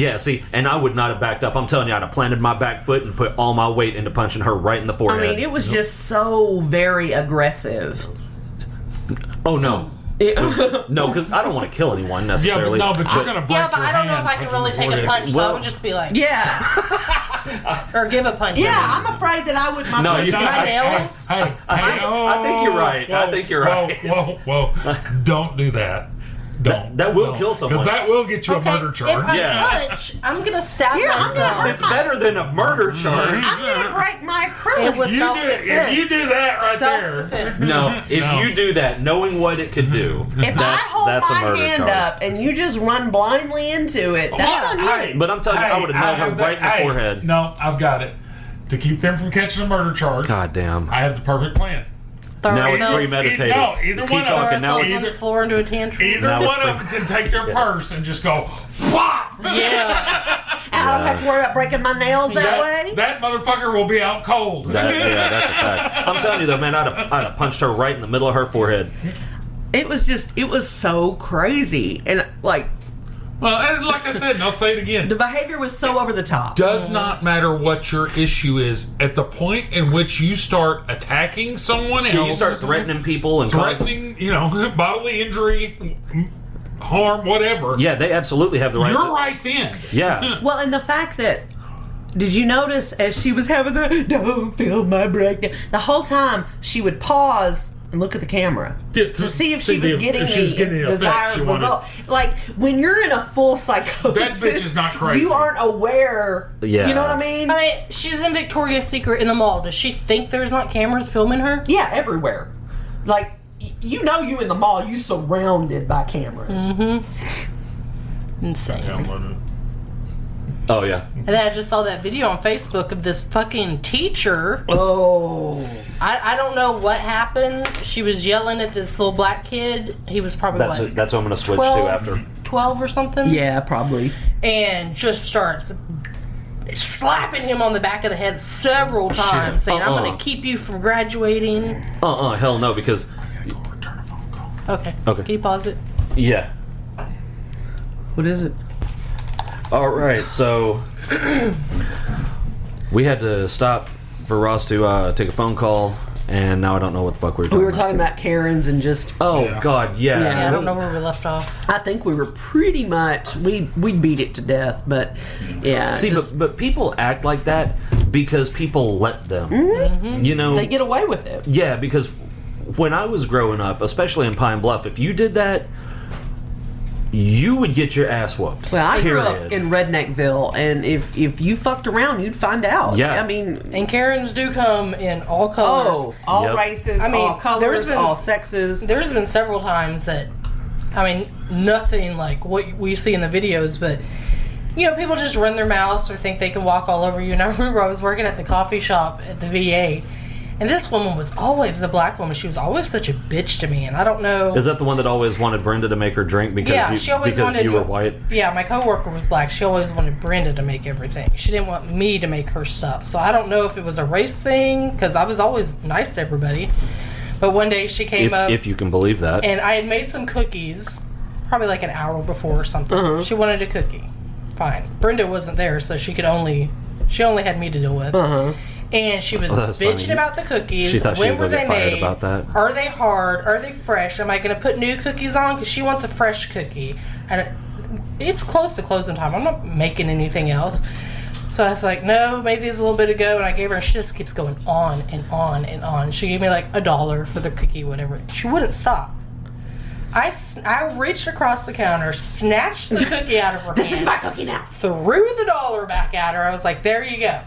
Yeah, see, and I would not have backed up. I'm telling you, I'd have planted my back foot and put all my weight into punching her right in the forehead. I mean, it was just so very aggressive. Oh, no. No, because I don't want to kill anyone necessarily. Yeah, but you're going to break Yeah, but your I don't know hand if I can really take a forehead. punch, so I would just be like... Yeah. or give a punch. Yeah, I'm afraid that I would... No, my nails. I think you're right. Whoa, I think you're right. Whoa. Don't do that. Don't. That will kill someone. Because that will get you a murder If charge. I punch, I'm going to stab myself. It's better than a murder charge. I'm going to break my acrylic. It was self-defense. If you do that right Self-defense. there. No, if you do that, knowing what it could do, If I hold that's a my murder hand charge. up and you just run blindly into it, that's on you. But I'm telling you, I would have nailed her right in the forehead. No, I've got it. To keep them from catching a murder charge, God damn. I have the perfect plan. Now it's premeditated. No, either Keep one of talking. them. Now on it's the floor into a tantrum. Either Now one it's of them can take their purse and just go, flop! Yeah. I don't have to worry about breaking my nails that way. That motherfucker will be out cold. That's a fact. I'm telling you though, man, I'd have punched her right in the middle of her forehead. It was so crazy. And, like, Well, and like I said, and I'll say it again. the behavior was so over the top. Does not matter what your issue is. At the point in which you start attacking someone else, Yeah, you start threatening people and threatening, bodily injury, harm, whatever. Yeah, they absolutely have the right. Your rights end. Yeah. Well, and the fact that, did you notice as she was having the don't feel my breakdown, the whole time she would pause and look at the camera to see if she was getting the desired result. Like, when you're in a full psychosis, That bitch is not crazy. You aren't aware. Yeah. You know what I mean? I mean, she's in Victoria's Secret in the mall. Does she think there's not cameras filming her? Yeah, everywhere. Like, you in the mall, you surrounded by cameras. Insane. Download it. Oh yeah. And then I just saw that video on Facebook of this fucking teacher. Oh. I don't know what happened. She was yelling at this little black kid. He was probably That's what I'm going to switch 12? to after. 12 or something. Yeah, probably. And just starts slapping him on the back of the head several times, saying, I'm going to keep you from graduating. Hell no, because I gotta go return a phone call. Okay. Okay. Can you pause it? yeah. What is it? All right, so we had to stop for Ross to take a phone call, and now I don't know what the fuck we were talking about. We were talking about Karens and just... Oh, Yeah. God, yeah. Yeah, I don't know where we left off. I think we were pretty much... We beat it to death, but yeah. See, just, but people act like that because people let them. Mm-hmm. You know? they get away with it. Yeah, because when I was growing up, especially in Pine Bluff, if you did that, you would get your ass whooped. Well, I grew up Period. in Redneckville, and if you fucked around, you'd find out. Yeah. I mean... And Karens do come in all colors. Oh, all Yep. races, I mean, all colors, all sexes. There's been several times that, I mean, nothing like what we see in the videos, but, you know, people just run their mouths or think they can walk all over you. And I remember I was working at the coffee shop at the VA, and this woman was always a black woman. She was always such a bitch to me, and I don't know. Is that the one that always wanted Brenda to make her drink because she always because wanted you were white? Yeah, my coworker was black. She always wanted Brenda to make everything. She didn't want me to make her stuff. So I don't know if it was a race thing, because I was always nice to everybody. But one day she came up, If you can believe that. and I had made some cookies, probably like an hour before or something. She wanted a cookie. Fine. Brenda wasn't there, so she only had me to deal with. And she was that's bitching funny. about the cookies. She thought she when was were gonna they get fired made? about that. Are they hard? Are they fresh? Am I going to put new cookies on? Because she wants a fresh cookie. And it's close to closing time. I'm not making anything else. So I was like, no, made these a little bit ago. And I gave her, and she just keeps going on and on and on. She gave me like $1 for the cookie, whatever. She wouldn't stop. I reached across the counter, snatched the cookie out of her hand. This is my cookie now. Threw the $1 back at her. I was like, there you go.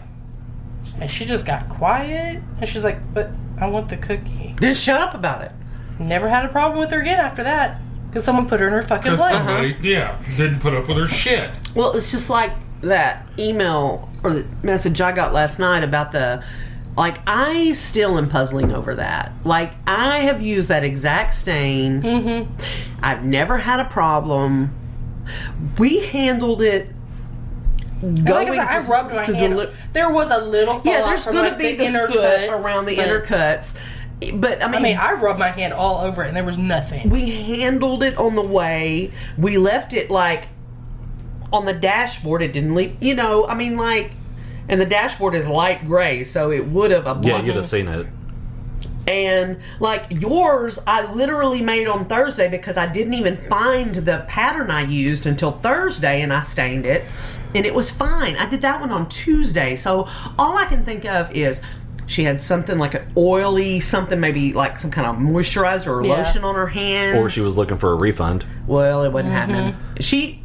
And she just got quiet. And she's like, but I want the cookie. Then shut up about it. Never had a problem with her again after that. Because someone put her in her fucking Because place. somebody, didn't put up with her shit. Well, it's just like that email or the message I got last night about the... Like, I still am puzzling over that. Like, I have used that exact stain. I've never had a problem. We handled it Like I said, I rubbed my hand. There was a little fallout Yeah, there's from going like to be the inner soot cuts, around the but- inner cuts. But, I mean, I rubbed my hand all over it and there was nothing. we handled it on the way. We left it, like, on the dashboard, it didn't leave. You know, I mean, like, and the dashboard is light gray, so it would have a Yeah, you'd have seen it. And like yours, I literally made on Thursday because I didn't even find the pattern I used until Thursday, and I stained it, and it was fine. I did that one on Tuesday, so all I can think of is she had something like an oily something, maybe like some kind of moisturizer or lotion on her hands, Or she was looking for a refund. Well, it wasn't happening. She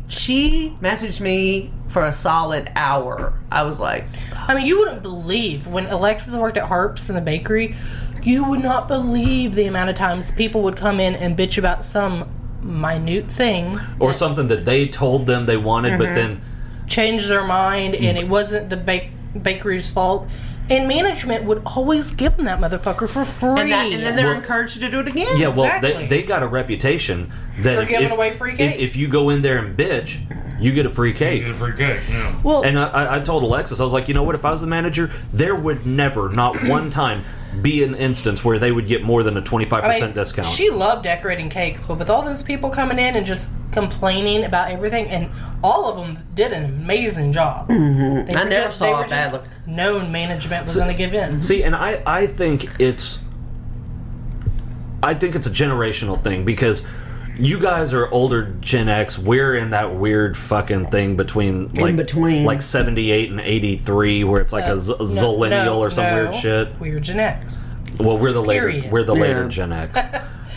messaged me for a solid hour. I was like, I mean, you wouldn't believe when Alexis worked at Harp's in the bakery. You would not believe the amount of times people would come in and bitch about some minute thing. Or something that they told them they wanted, but then... Change their mind, and it wasn't the bakery's fault. And management would always give them that motherfucker for free. and then they're encouraged to do it again. Yeah, well, Exactly. they got a reputation that For giving away free cakes. If you go in there and bitch, you get a free cake. You get a free cake, yeah. Well, And I told Alexis, I was like, you know what? If I was the manager, there would never, not one time, be an instance where they would get more than a 25% discount. She loved decorating cakes, but with all those people coming in and just complaining about everything, and all of them did an amazing job. Mm-hmm. I never saw it bad. Known management was going to give in. See, and I think it's a generational thing, because you guys are older Gen X. We're in that weird fucking thing between like 78 and 83, where it's like a zillennial or some weird shit. We're Gen X. Well, we're the later Period. later Gen X.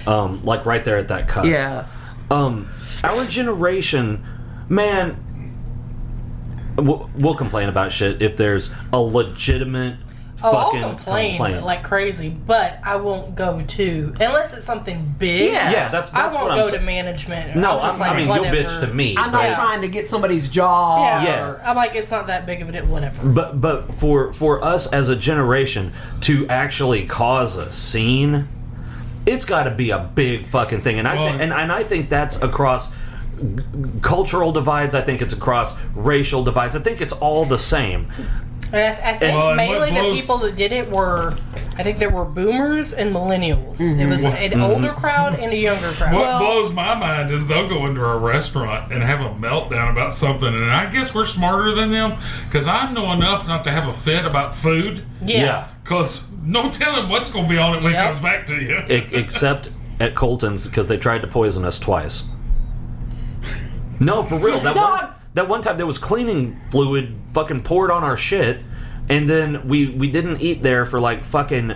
Like right there at that cusp. yeah. Our generation, man, we'll complain about shit if there's a legitimate fucking I'll complain like crazy, but I won't go to, unless it's something big. Yeah. That's I what won't I'm go saying. to management. No, I'm just I mean, whatever. you'll bitch to me. I'm not but- trying to get somebody's job. Yeah. I'm like, it's not that big of a deal, whatever. But for us as a generation to actually cause a scene, it's got to be a big fucking thing. And I think that's across cultural divides. I think it's across racial divides. I think it's all the same. And I think Well, and mainly what the blows- people that did it were, I think there were boomers and millennials. It was an older crowd and a younger crowd. What blows my mind is they'll go into a restaurant and have a meltdown about something, and I guess we're smarter than them, because I know enough not to have a fit about food, Yeah. because no telling what's going to be on it when it Yep. comes back to you. Except at Colton's, because they tried to poison us twice. No, for real. That one time there was cleaning fluid fucking poured on our shit, and then we didn't eat there for like fucking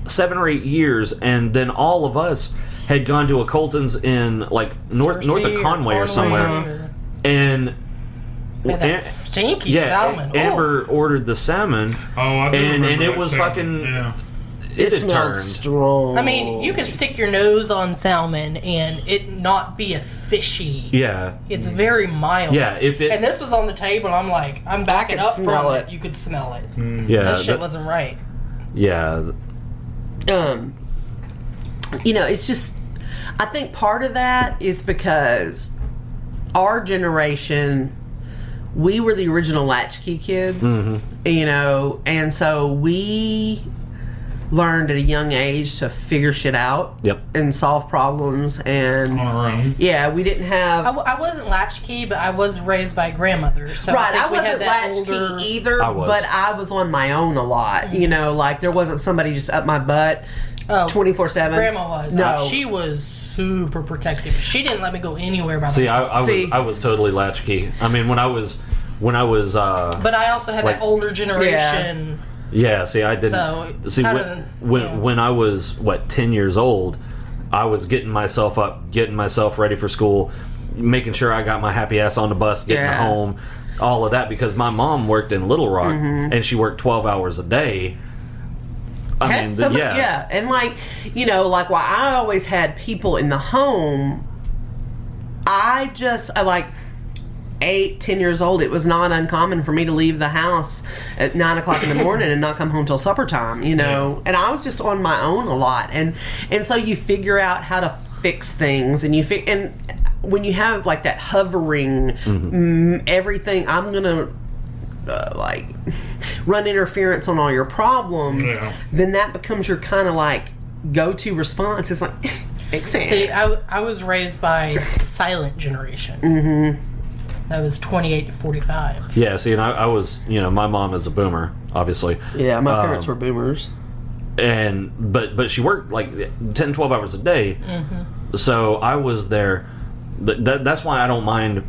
7 or 8 years, and then all of us had gone to a Colton's in like north of Conway or somewhere, and that stinky salmon. Amber ordered the salmon, Oh, I do and remember it that was salmon. fucking. Yeah. It had smells turned. strong. I mean, you could stick your nose on salmon and it not be a fishy. Yeah. It's very mild. Yeah, if it's- and this was on the table, I'm like, I'm backing could up smell from it. it. You could smell it. Yeah. That shit wasn't right. Yeah. You know, it's just, I think part of that is because our generation, we were the original latchkey kids, you know, and so we learned at a young age to figure shit out Yep. and solve problems, and On our own. yeah, we didn't have I wasn't latchkey, but I was raised by grandmother. So right. I, I think we had wasn't that latchkey older. either, I was. but I was on my own a lot. You know, like there wasn't somebody just up my butt 24/7. Grandma was. No, She was super protective. She didn't let me go anywhere by See, myself. I was totally latchkey. I mean, when I was But I also had like- that older generation. yeah, see, I didn't. So, see, kinda, when I was 10 years old, I was getting myself up, getting myself ready for school, making sure I got my happy ass on the bus, getting Yeah. home, all of that, because my mom worked in Little Rock and she worked 12 hours a day. I mean, yeah, and like, you know, like while I always had people in the home, I like 8, 10 years old, it was not uncommon for me to leave the house at 9 o'clock in the morning and not come home till supper time, you know. And I was just on my own a lot, and so you figure out how to fix things, and and when you have like that hovering everything, I'm gonna like run interference on all your problems, then that becomes your kind of like go-to response. It's like fix it. See, I was raised by silent generation. that was 28 to 45. Yeah, see, and I was, my mom is a boomer, obviously. Yeah, my parents were boomers. But she worked like 10, 12 hours a day. So I was there. But that's why I don't mind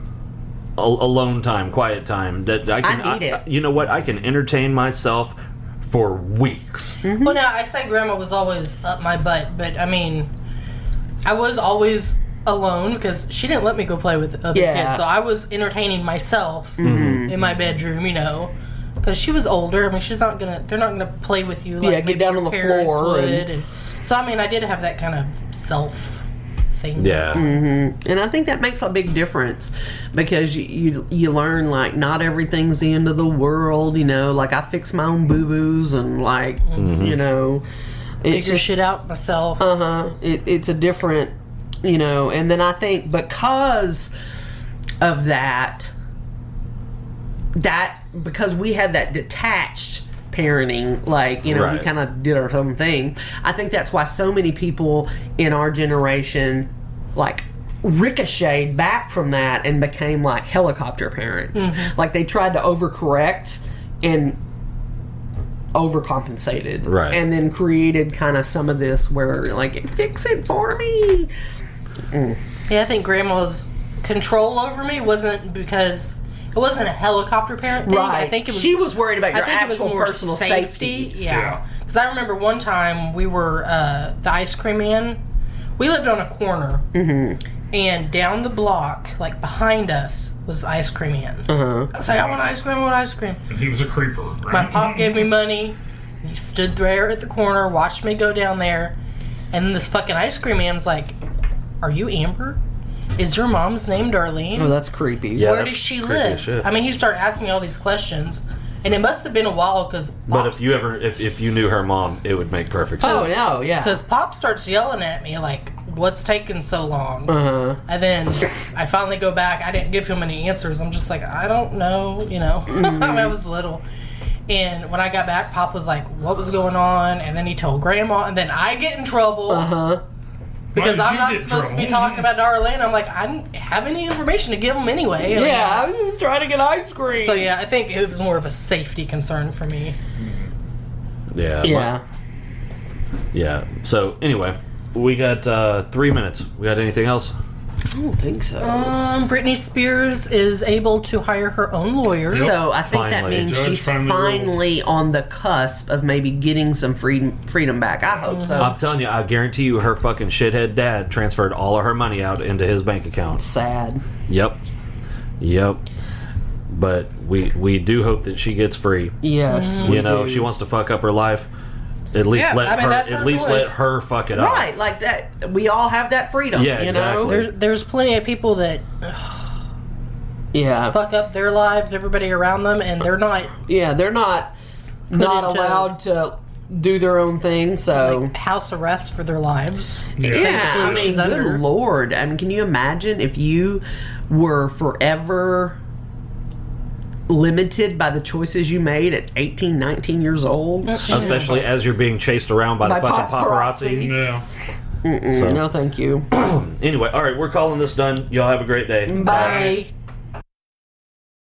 alone time, quiet time. That I need it. You know what? I can entertain myself for weeks. Well, now, I say Grandma was always up my butt, but I mean, I was always alone because she didn't let me go play with other kids. So I was entertaining myself in my bedroom, because she was older. I mean, they're not gonna play with you like get down on the floor would. And so, I mean, I did have that kind of self thing. Yeah. And I think that makes a big difference because you learn, like, not everything's the end of the world, like, I fix my own boo-boos and, like, figure shit out myself. It's a different, and then I think because of that because we had that detached parenting, like, we kind of did our own thing. I think that's why so many people in our generation, like, ricocheted back from that and became like helicopter parents. Like, they tried to overcorrect and overcompensated, and then created kind of some of this where, like, fix it for me. Yeah, I think Grandma's control over me wasn't because it wasn't a helicopter parent thing. Right. I think it was. She was worried about your I think actual it was more personal safety. Yeah. Because I remember one time we were the ice cream man. We lived on a corner, and down the block, like behind us, was the ice cream man. I was like, I want ice cream, I want ice cream. And he was a creeper. Right? My pop gave me money. He stood there at the corner, watched me go down there, and then this fucking ice cream man's like, "Are you Amber? Is your mom's name Darlene? Oh, that's creepy. Yeah, Where does she live?" I mean, he started asking me all these questions, and it must have been a while because. But if you knew her mom, it would make perfect sense. Oh no, yeah. Because Pop starts yelling at me like, "What's taking so long?" And then I finally go back. I didn't give him any answers. I'm just like, I don't know, I was little. And when I got back, Pop was like, "What was going on?" And then he told Grandma, and then I get in trouble. Because I'm not supposed to be talking about Darlene. I'm like, I didn't have any information to give them anyway. I was just trying to get ice cream. So yeah, I think it was more of a safety concern for me. Yeah. Yeah. So anyway, we got 3 minutes. We got anything else? I don't think so. Britney Spears is able to hire her own lawyer. So I think Finally. that means Judge she's finally finally on the cusp of maybe getting some freedom back. I hope so. I'm telling you, I guarantee you, her fucking shithead dad transferred all of her money out into his bank account. Sad. Yep. But we do hope that she gets free. Yes. She wants to fuck up her life. At least that's her choice. let her fuck it up. Right, like that. We all have that freedom. Yeah, exactly. There's plenty of people that fuck up their lives, everybody around them, and they're not. Yeah, they're not allowed to do their own thing. So like house arrest for their lives. I mean, under. good Lord. I mean, can you imagine if you were forever limited by the choices you made at 18, 19 years old? Especially as you're being chased around by the fucking paparazzi. Yeah. No, thank you. Anyway, all right, we're calling this done. Y'all have a great day. Bye.